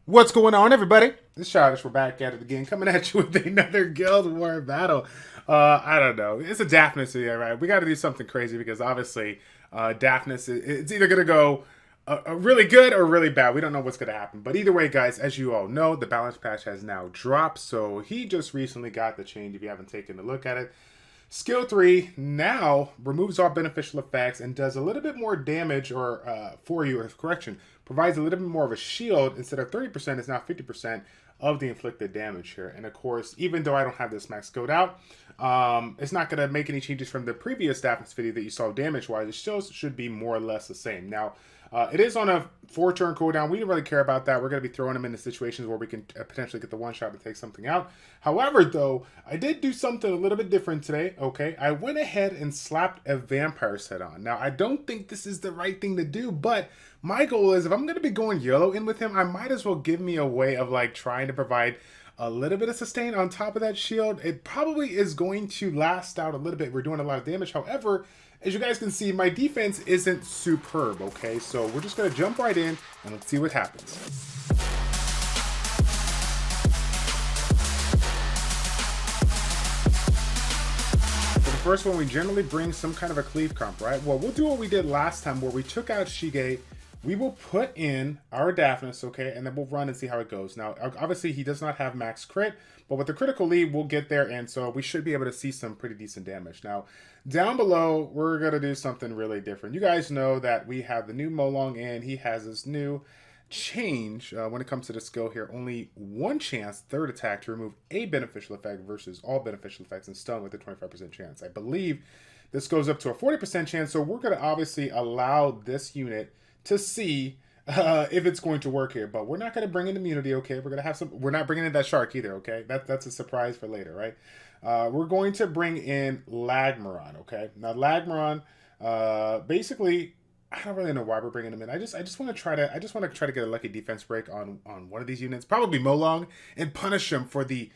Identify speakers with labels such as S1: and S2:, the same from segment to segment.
S1: What's going on, everybody? This is Childish. We're back at it again, coming at you with another Guild War battle. I don't know. It's a Daphnis video, right? We got to do something crazy because obviously Daphnis, it's either going to go really good or really bad. We don't know what's going to happen. But either way, guys, as you all know, the balance patch has now dropped. So he just recently got the change if you haven't taken a look at it. Skill 3 now removes all beneficial effects and does a little bit more damage for you, or correction, provides a little bit more of a shield. Instead of 30%, it's now 50% of the inflicted damage here. And of course, even though I don't have this max code out, it's not going to make any changes from the previous Daphnis video that you saw damage-wise. It still should be more or less the same. Now, it is on a 4-turn cooldown. We didn't really care about that. We're going to be throwing him into situations where we can potentially get the one shot to take something out. However, though, I did do something a little bit different today, okay? I went ahead and slapped a vampire set on. Now, I don't think this is the right thing to do, but my goal is if I'm going to be going yellow in with him, I might as well give me a way of like trying to provide a little bit of sustain on top of that shield. It probably is going to last out a little bit. We're doing a lot of damage. However, as you guys can see, my defense isn't superb, okay? So we're just going to jump right in and let's see what happens. For the first one, we generally bring some kind of a cleave comp, right? Well, we'll do what we did last time where we took out Shige. We will put in our Daphnis, okay, and then we'll run and see how it goes. Now, obviously, he does not have max crit, but with the critical lead, we'll get there, and so we should be able to see some pretty decent damage. Now, down below, we're going to do something really different. You guys know that we have the new Molong, and he has this new change when it comes to the skill here. Only one chance, third attack, to remove a beneficial effect versus all beneficial effects and stun with a 25% chance. I believe this goes up to a 40% chance, so we're going to obviously allow this unit to see if it's going to work here, but we're not going to bring in immunity, okay? We're going to have some. We're not bringing in that shark either, okay? That's a surprise for later, right? We're going to bring in Lagmaron, okay? Now Lagmaron, basically, I don't really know why we're bringing him in. I just want to try to get a lucky defense break on one of these units, probably Molong, and punish him for the.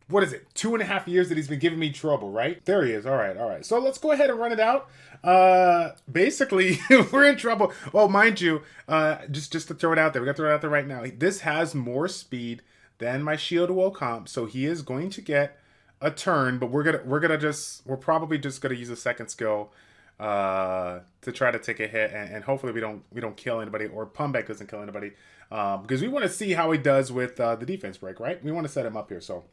S1: What is it? 2.5 years that he's been giving me trouble, right? There he is. All right. So let's go ahead and run it out. Basically, we're in trouble. Well, mind you, just to throw it out there, we got to throw it out there right now. This has more speed than my shield wall comp, so he is going to get a turn. But we're probably just gonna use a second skill to try to take a hit, and hopefully we don't kill anybody, or Pumbek doesn't kill anybody, because we want to see how he does with the defense break, right? We want to set him up here, so.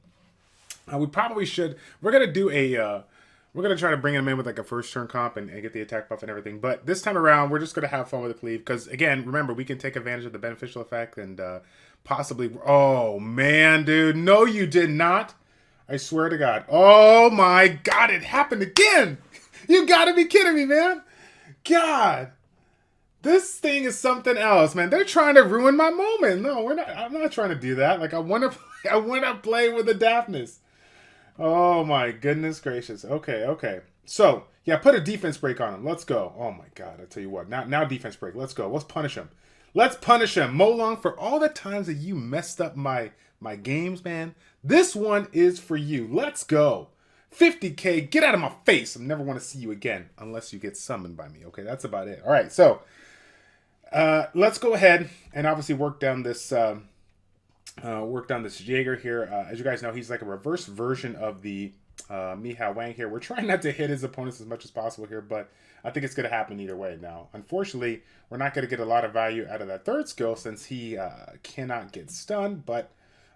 S1: We probably should. We're gonna do a. We're gonna try to bring him in with like a first turn comp and get the attack buff and everything. But this time around, we're just gonna have fun with the cleave because again, remember we can take advantage of the beneficial effect and possibly. Oh man, dude, no, you did not. I swear to God. Oh my God, it happened again. You gotta be kidding me, man. God. This thing is something else, man. They're trying to ruin my moment. No, we're not. I'm not trying to do that. Like I want to play with the Daphnis. Oh my goodness gracious. Okay. So, yeah, put a defense break on him. Let's go. Oh my God, I tell you what. Now defense break. Let's go. Let's punish him. Let's punish him. Molong, for all the times that you messed up my games, man. This one is for you. Let's go. 50K, get out of my face. I never want to see you again unless you get summoned by me. Okay, that's about it. All right, so let's go ahead and obviously work down this Jaeger here. As you guys know, he's like a reverse version of the Mihao Wang here. We're trying not to hit his opponents as much as possible here, but I think it's going to happen either way. Now, unfortunately, we're not going to get a lot of value out of that third skill since he cannot get stunned, but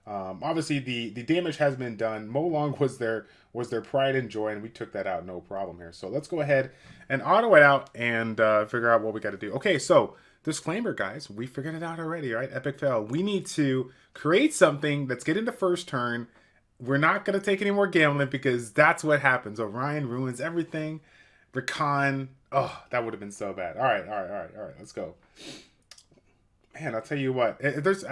S1: obviously the damage has been done. Molong was their pride and joy, and we took that out no problem here. So let's go ahead and auto it out and figure out what we got to do. Okay, so disclaimer, guys, we figured it out already, right? Epic fail. We need to create something that's getting the first turn. We're not going to take any more gambling because that's what happens. Orion ruins everything. Rakan, oh, that would have been so bad. All right, let's go. Man, I'll tell you what. There's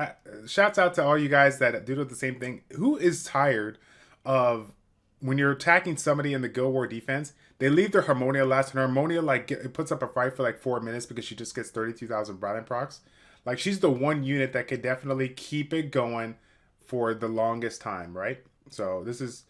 S1: shouts out to all you guys that do the same thing. Who is tired of when you're attacking somebody in the Guild War defense, they leave their Harmonia last, and Harmonia it puts up a fight for like 4 minutes because she just gets 32,000 Brian procs. Like she's the one unit that could definitely keep it going for the longest time, right? So this is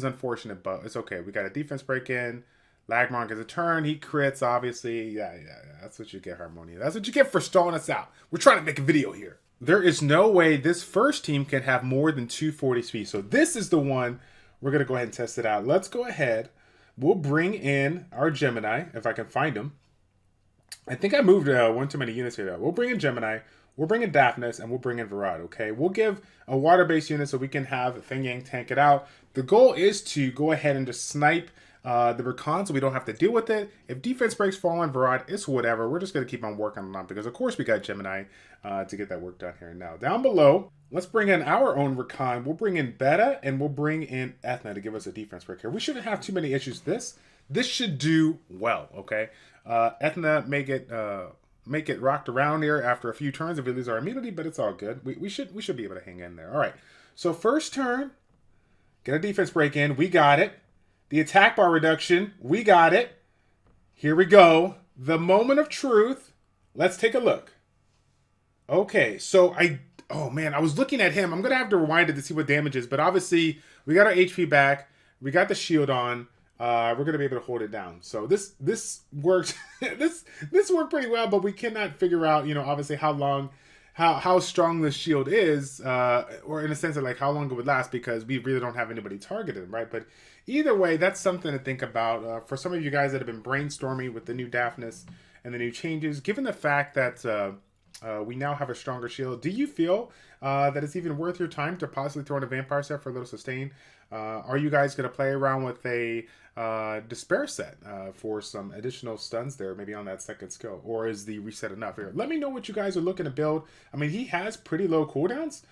S1: unfortunate, but it's okay. We got a defense break in. Lagmaron gets a turn. He crits, obviously. Yeah. That's what you get, Harmonia. That's what you get for stalling us out. We're trying to make a video here. There is no way this first team can have more than 240 speed. So this is the one we're going to go ahead and test it out. Let's go ahead. We'll bring in our Gemini, if I can find him. I think I moved one too many units here, though. We'll bring in Gemini, we'll bring in Daphnis, and we'll bring in Virad, okay? We'll give a water-based unit so we can have Feng Yang tank it out. The goal is to go ahead and just snipe the Rakan so we don't have to deal with it. If defense breaks fall on Virad, it's whatever. We're just going to keep on working on it because, of course, we got Gemini to get that work done here. Now, down below, let's bring in our own Rakan. We'll bring in Beta, and we'll bring in Ethna to give us a defense break here. We shouldn't have too many issues with this should do well, okay? Ethna make it rocked around here after a few turns if we lose our immunity, but it's all good. We should be able to hang in there. All right. So first turn, get a defense break in. We got it. The attack bar reduction, we got it. Here we go. The moment of truth. Let's take a look. Okay, so oh man, I was looking at him. I'm gonna have to rewind it to see what damage is, but obviously we got our HP back. We got the shield on. We're gonna be able to hold it down. So this worked. this worked pretty well, but we cannot figure out, obviously how strong the shield is, or in a sense of like how long it would last, because we really don't have anybody targeted, right? But either way, that's something to think about for some of you guys that have been brainstorming with the new Daphnis and the new changes. Given the fact that we now have a stronger shield, do you feel that it's even worth your time to possibly throw in a vampire set for a little sustain? Are you guys going to play around with a despair set for some additional stuns there, maybe on that second skill? Or is the reset enough here? Let me know what you guys are looking to build. I mean, he has pretty low cooldowns.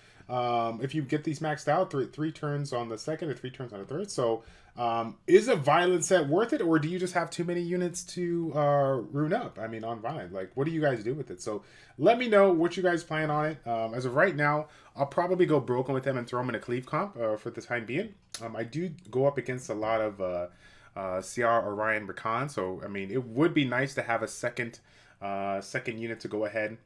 S1: If you get these maxed out, three turns on the second or 3 turns on the third. So is a violent set worth it, or do you just have too many units to rune up? I mean, on violent, like, what do you guys do with it? So let me know what you guys plan on it. As of right now, I'll probably go broken with him and throw him in a cleave comp for the time being. I do go up against a lot of CR Orion Rakan, so I mean, it would be nice to have a second unit to go ahead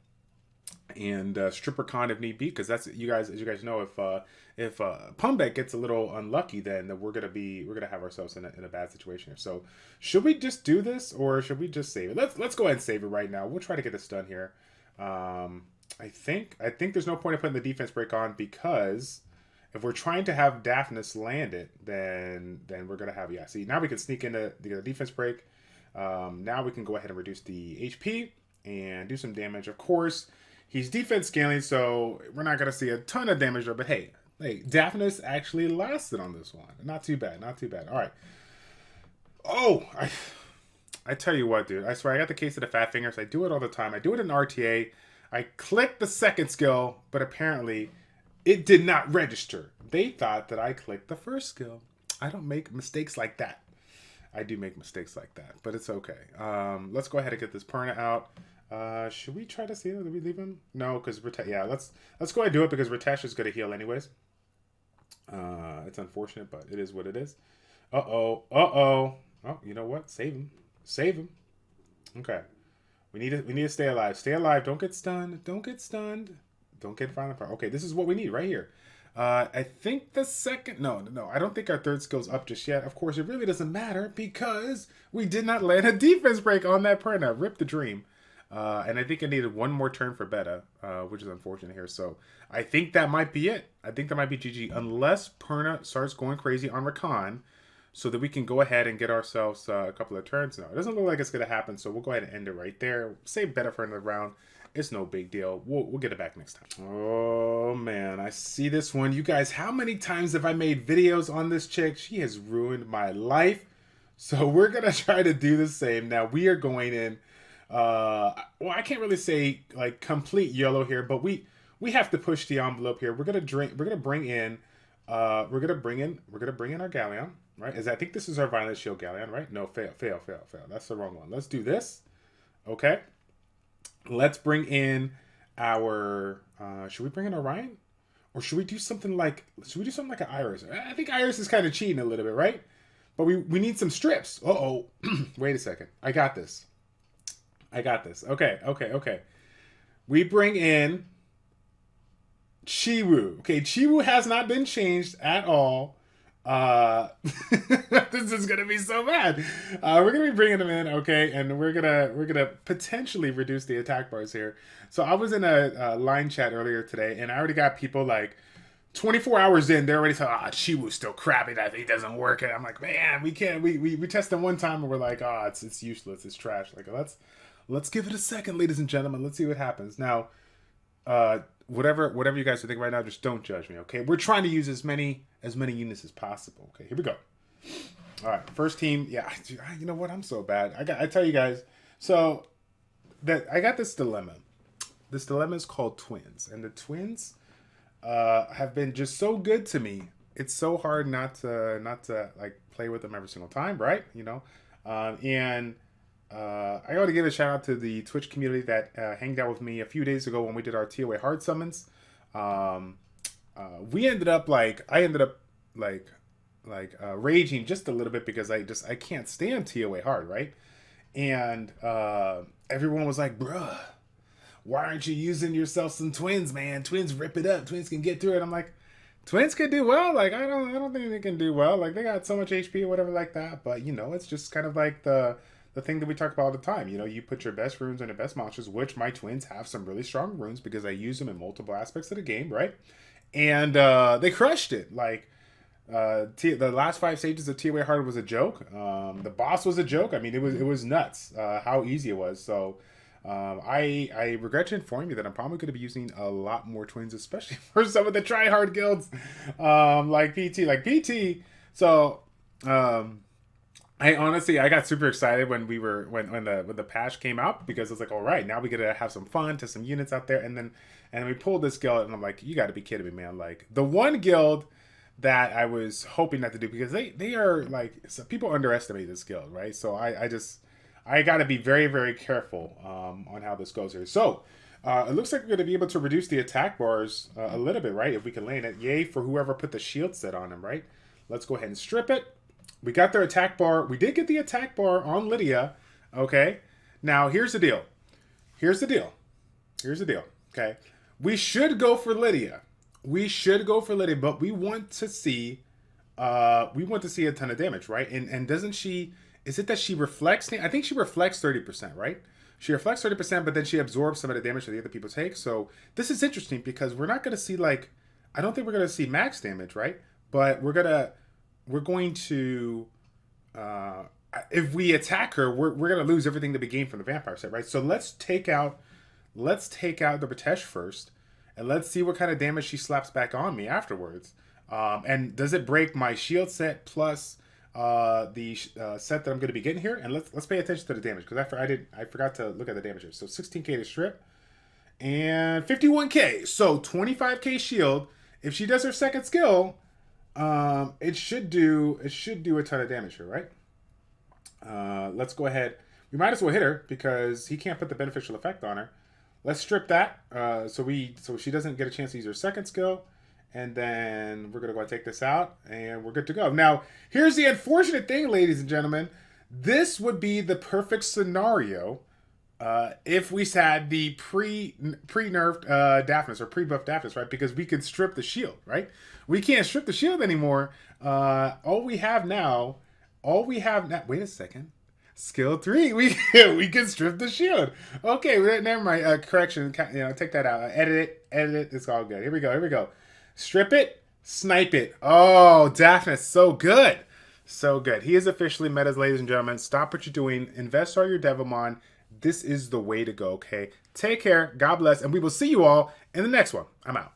S1: and strip Rakan if need be, because that's, as you guys know, if Pumbek gets a little unlucky, then we're gonna have ourselves in a bad situation here. So should we just do this, or should we just save it? Let's go ahead and save it right now. We'll try to get this done here. I think there's no point in putting the defense break on, because if we're trying to have Daphnis land it, then we're gonna have, see, now we can sneak into the defense break. Now we can go ahead and reduce the HP and do some damage. Of course, he's defense scaling, so we're not gonna see a ton of damage there. But hey, Daphnis actually lasted on this one. Not too bad, not too bad. All right. Oh, I tell you what, dude. I swear, I got the case of the fat fingers. I do it all the time. I do it in RTA. I clicked the second skill, but apparently it did not register. They thought that I clicked the first skill. I don't make mistakes like that. I do make mistakes like that, but it's okay. Let's go ahead and get this Perna out. Should we try to see him? Did we leave him? No, because yeah, let's go ahead and do it, because Ritesh is going to heal anyways. It's unfortunate, but it is what it is. Uh-oh. Oh, you know what? Save him. Save him. Okay. We need to stay alive. Stay alive. Don't get stunned. Don't get stunned. Don't get violent. Okay, this is what we need right here. I think the second... No, I don't think our third skill's up just yet. Of course, it really doesn't matter, because we did not land a defense break on that Perna. Rip the dream. And I think I needed one more turn for Beta, which is unfortunate here. So I think that might be it. I think that might be GG, unless Perna starts going crazy on Rakan, so that we can go ahead and get ourselves a couple of turns. No, it doesn't look like it's going to happen, so we'll go ahead and end it right there. Save Beta for another round. It's no big deal. We'll get it back next time. Oh, man. I see this one. You guys, how many times have I made videos on this chick? She has ruined my life. So we're going to try to do the same. Now, we are going in... well, I can't really say like complete yellow here, but we have to push the envelope here. We're gonna bring in our Galleon, right? I think this is our Violent Shield Galleon, right? No, fail. That's the wrong one. Let's do this. Okay. Let's bring in our should we bring in Orion? Or should we do something like an Iris? I think Iris is kind of cheating a little bit, right? But we need some strips. Uh-oh. Wait a second. I got this. Okay. We bring in Chiwu. Okay, Chiwu has not been changed at all. Uh, this is gonna be so bad. We're gonna be bringing them in, okay, and we're gonna potentially reduce the attack bars here. So I was in a line chat earlier today, and I already got people like 24 hours in, they're already saying, she was still crappy. That thing doesn't work. And I'm like, man, we can't. We tested one time, and we're like, it's useless. It's trash. Like let's give it a second, ladies and gentlemen. Let's see what happens now. Whatever you guys are thinking right now, just don't judge me, okay? We're trying to use as many units as possible. Okay, here we go. All right, first team. Yeah, you know what? I'm so bad. I tell you guys. So that I got this dilemma. This dilemma is called twins, and the twins have been just so good to me. It's so hard not to like play with them every single time, right? You know, and. I ought to give a shout out to the Twitch community that hanged out with me a few days ago when we did our TOA hard summons. I ended up raging just a little bit because I can't stand TOA hard, right? And everyone was like, bruh, why aren't you using yourself some twins, man? Twins rip it up. Twins can get through it. I'm like, twins can do well. Like I don't think they can do well. Like they got so much HP or whatever like that. But you know, it's just kind of like the thing that we talk about all the time. You know, you put your best runes on your best monsters, which my twins have some really strong runes because I use them in multiple aspects of the game, right? And they crushed it. Like the last 5 stages of TOA hard was a joke. The boss was a joke. I mean, it was nuts how easy it was. So I regret to inform you that I'm probably going to be using a lot more twins, especially for some of the try hard guilds like PT. So I honestly got super excited when the patch came out because it's like, all right, now we get to have some fun, to some units out there, and then we pulled this guild, and I'm like, you got to be kidding me, man! Like the one guild that I was hoping not to do because they are like, so people underestimate this guild, right? So I got to be very, very careful on how this goes here. So it looks like we're going to be able to reduce the attack bars a little bit, right? If we can land it, yay for whoever put the shield set on him, right? Let's go ahead and strip it. We got their attack bar. We did get the attack bar on Lydia. Okay. Now, here's the deal. Okay. We should go for Lydia. But we want to see a ton of damage, right? And doesn't she, is it that she reflects? I think she reflects 30%, right? She reflects 30%, but then she absorbs some of the damage that the other people take. So this is interesting because we're not going to see I don't think we're going to see max damage, right? But we're going to, if we attack her, we're going to lose everything that we gained from the vampire set, right? So let's take out the Pratesh first, and let's see what kind of damage she slaps back on me afterwards. And does it break my shield set plus the set that I'm going to be getting here? And let's pay attention to the damage because I forgot to look at the damage here. So 16k to strip and 51k. So 25k shield. If she does her second skill, it should do a ton of damage here, right? Let's go ahead. We might as well hit her because he can't put the beneficial effect on her. Let's strip that so she doesn't get a chance to use her second skill, and then we're gonna go and take this out, and we're good to go. Now, here's the unfortunate thing, ladies and gentlemen. This would be the perfect scenario if we had the pre-nerfed Daphnis or pre-buffed Daphnis, right? Because we can strip the shield, right? We can't strip the shield anymore. All we have now. Wait a second. Skill 3. We can strip the shield. Okay, never mind. Correction. Take that out. Edit it. It's all good. Here we go. Strip it. Snipe it. Oh, Daphnis, so good. So good. He is officially metas, ladies and gentlemen. Stop what you're doing. Invest all your Devilmon. This is the way to go, okay? Take care. God bless. And we will see you all in the next one. I'm out.